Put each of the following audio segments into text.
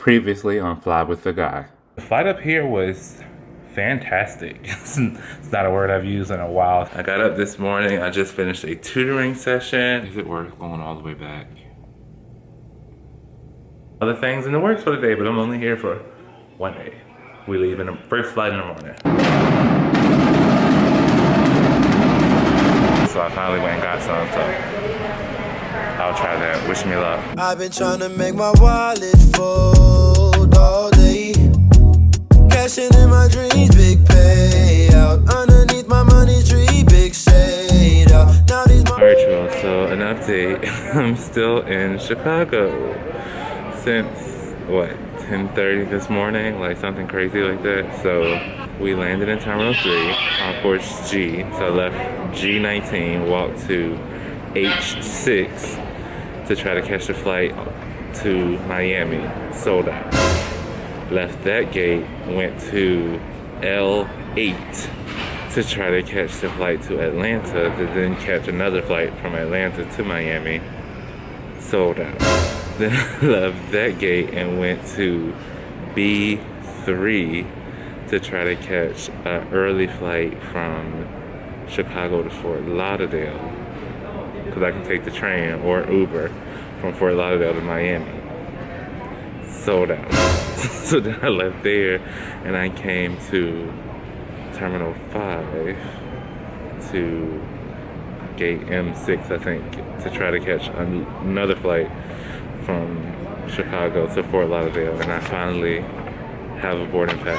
Previously on Fly with the Guy. The flight up here was fantastic. It's not a word I've used in a while. I got up this morning. I just finished a tutoring session. Is it worth going all the way back? Other things in the works for the day, but I'm only here for one day. We leave in the first flight in the morning. So I finally went and got some, so I'll try that. Wish me luck. I've been trying to make my wallet fold all day. Cashing in my dreams, big payout. Underneath my money tree, big shade out. Now these virtual, so an update. I'm still in Chicago since what, 10:30 this morning, like something crazy like that. So we landed in Terminal 3 on course G. So I left G19, walked to H6 to try to catch the flight to Miami. Sold out. Left that gate, went to L8 to try to catch the flight to Atlanta, to then catch another flight from Atlanta to Miami. Sold out. Then I left that gate and went to B3 to try to catch an early flight from Chicago to Fort Lauderdale, because I can take the train or Uber from Fort Lauderdale to Miami. Sold out. So then I left there and I came to Terminal 5 to gate M6, I think, to try to catch another flight from Chicago to Fort Lauderdale, and I finally have a boarding pass.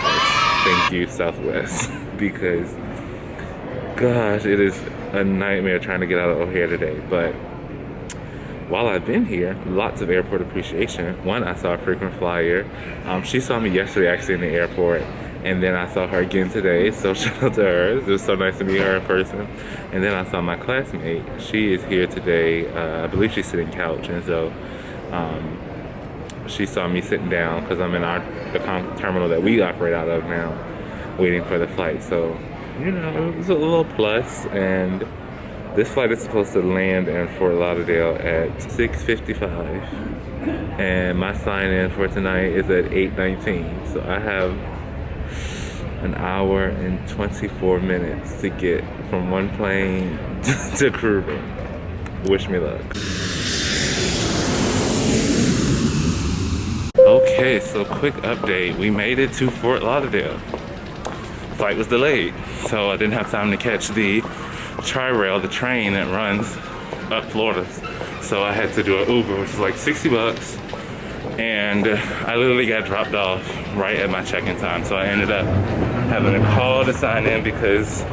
Thank you, Southwest, because gosh, it is a nightmare trying to get out of O'Hare today. But while I've been here, lots of airport appreciation. One, I saw a frequent flyer. She saw me yesterday actually in the airport, and then I saw her again today, so shout out to her. It was so nice to meet her in person. And then I saw my classmate. She is here today. I believe she's sitting couch, and so she saw me sitting down because I'm in the terminal that we operate out of now, waiting for the flight. So, you know, it was a little plus. And this flight is supposed to land in Fort Lauderdale at 6:55, and my sign-in for tonight is at 8:19. So I have an hour and 24 minutes to get from one plane to crew room. Wish me luck. Okay, so quick update. We made it to Fort Lauderdale. Flight was delayed, so I didn't have time to catch the Tri-Rail, the train that runs up Florida. So I had to do an Uber, which is like 60 bucks. And I literally got dropped off right at my check-in time. So I ended up having a call to sign in because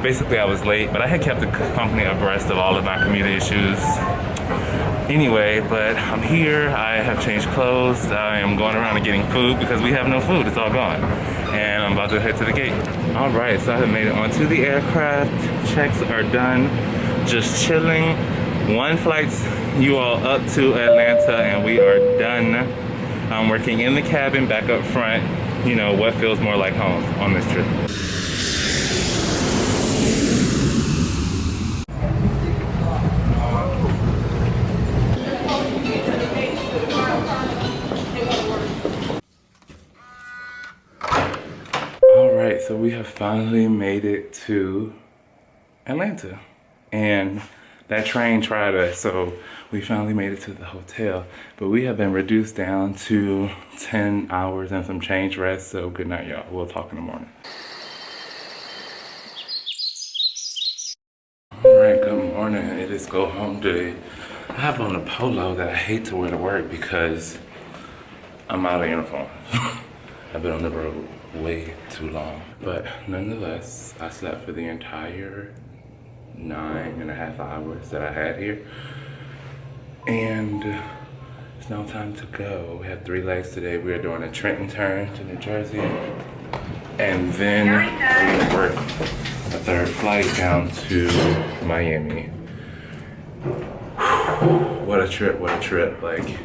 basically I was late, but I had kept the company abreast of all of my commuter issues anyway. But I'm here, I have changed clothes, I am going around and getting food because we have no food, it's all gone. And I'm about to head to the gate. All right, so I have made it onto the aircraft. Checks are done, just chilling. One flight's you all up to Atlanta and we are done. I'm working in the cabin back up front. You know, what feels more like home on this trip. Alright, so we have finally made it to Atlanta. And that train tried us, so we finally made it to the hotel. But we have been reduced down to 10 hours and some change rest, so good night, y'all. We'll talk in the morning. Alright, good morning. It is go home day. I have on a polo that I hate to wear to work because I'm out of uniform. I've been on the road way too long. But nonetheless, I slept for the entire 9.5 hours that I had here. And it's now time to go. We have 3 legs today. We are doing a Trenton turn to New Jersey. And then we work a 3rd flight down to Miami. What a trip, what a trip. Like,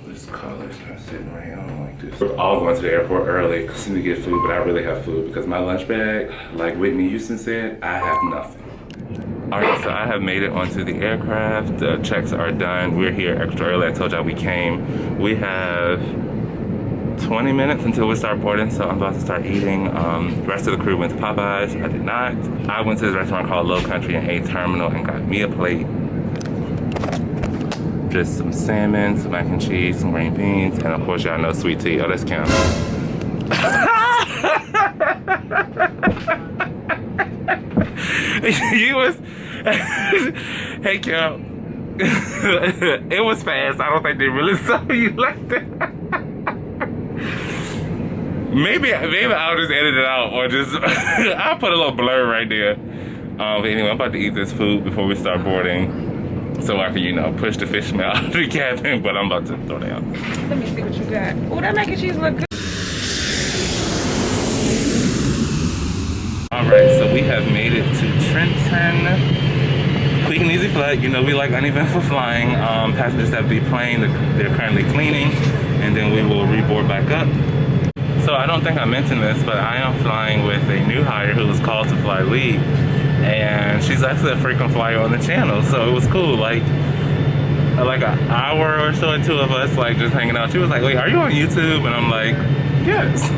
this collar's not sitting right. I don't like this. We're all going to the airport early because we need to get food, but I really have food because my lunch bag, like Whitney Houston said, I have nothing. Alright, so I have made it onto the aircraft. The checks are done. We're here extra early. I told y'all we came. We have 20 minutes until we start boarding, so I'm about to start eating. The rest of the crew went to Popeyes. I did not. I went to this restaurant called Low Country in A Terminal and got me a plate. Just some salmon, some mac and cheese, some green beans, and of course y'all know sweet tea. Oh, that's Kim. You was... Hey, Kim. It was fast. I don't think they really saw you like that. Maybe I'll just edit it out, or just I'll put a little blur right there. But anyway, I'm about to eat this food before we start boarding, so I can, you know, push the fish smell out of the cabin. But I'm about to throw down. Let me see what you got. Oh, that mac and cheese look good. All right, so we have made it to Trenton. Quick and easy flight. You know, we like uneventful flying. Passengers have to be plain. They're currently cleaning, and then we will reboard back up. So I don't think I mentioned this, but I am flying with a new hire who was called to fly lead, and she's actually a frequent flyer on the channel. So it was cool. Like an hour or so, two of us like just hanging out. She was like, "Wait, are you on YouTube?" And I'm like, "Yes."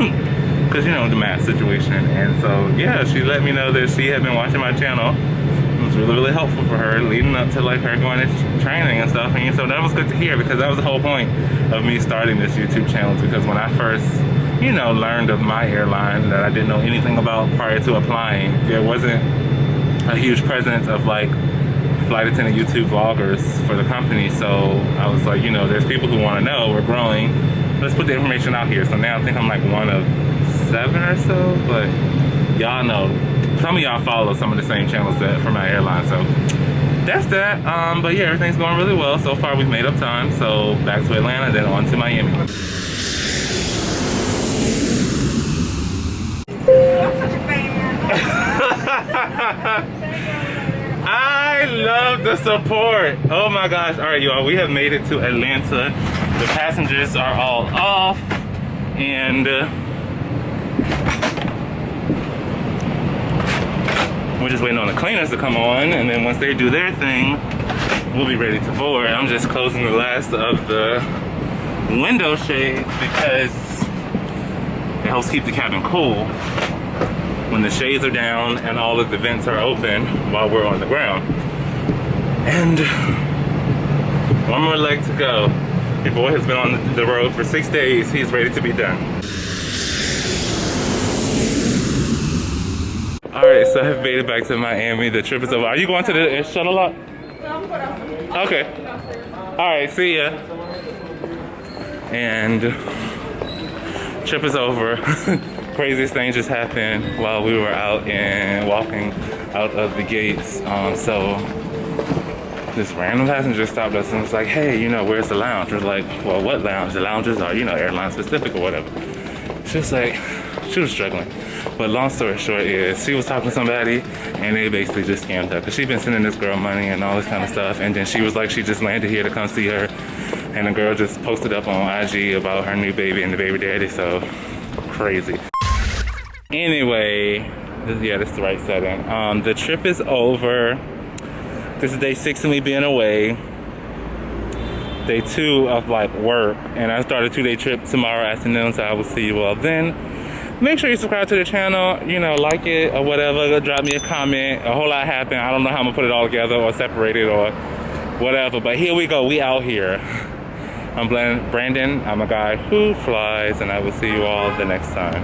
Because, you know, the math situation. And so, yeah, she let me know that she had been watching my channel. It was really, really helpful for her leading up to like her going to training and stuff. And so that was good to hear, because that was the whole point of me starting this YouTube channel. Because when I first, you know, learned of my airline that I didn't know anything about prior to applying, there wasn't a huge presence of like flight attendant YouTube vloggers for the company. So I was like, you know, there's people who want to know, we're growing. Let's put the information out here. So now I think I'm like one of 7 or so, but y'all know some of y'all follow some of the same channels that for my airline. So that's that. But yeah, everything's going really well so far. We've made up time, so back to Atlanta, then on to Miami. I'm such a fan. I love the support. Oh my gosh. All right, y'all, we have made it to Atlanta. The passengers are all off, and we're just waiting on the cleaners to come on, and then once they do their thing, we'll be ready to board. I'm just closing the last of the window shades because it helps keep the cabin cool when the shades are down and all of the vents are open while we're on the ground. And one more leg to go. Your boy has been on the road for 6 days. He's ready to be done. All right, so I've made it back to Miami. The trip is over. Are you going to the shuttle lot? Okay. All right, see ya. And trip is over. Craziest thing just happened while we were out and walking out of the gates. So this random passenger stopped us and was like, "Hey, you know, where's the lounge?" We're like, "Well, what lounge?" The lounges are, you know, airline specific or whatever. She was like, she was struggling. But long story short is, she was talking to somebody and they basically just scammed her. Because she'd been sending this girl money and all this kind of stuff. And then she was like, she just landed here to come see her. And the girl just posted up on IG about her new baby and the baby daddy. So, crazy. Anyway, yeah, this is the right setting. The trip is over. This is day 6 of me being away. Day 2 of like work. And I start a 2-day trip tomorrow afternoon, so I will see you all then. Make sure you subscribe to the channel, you know, like it or whatever. Drop me a comment. A whole lot happened. I don't know how I'm gonna put it all together or separate it or whatever. But here we go. We out here. I'm Brandon. I'm a guy who flies, and I will see you all the next time.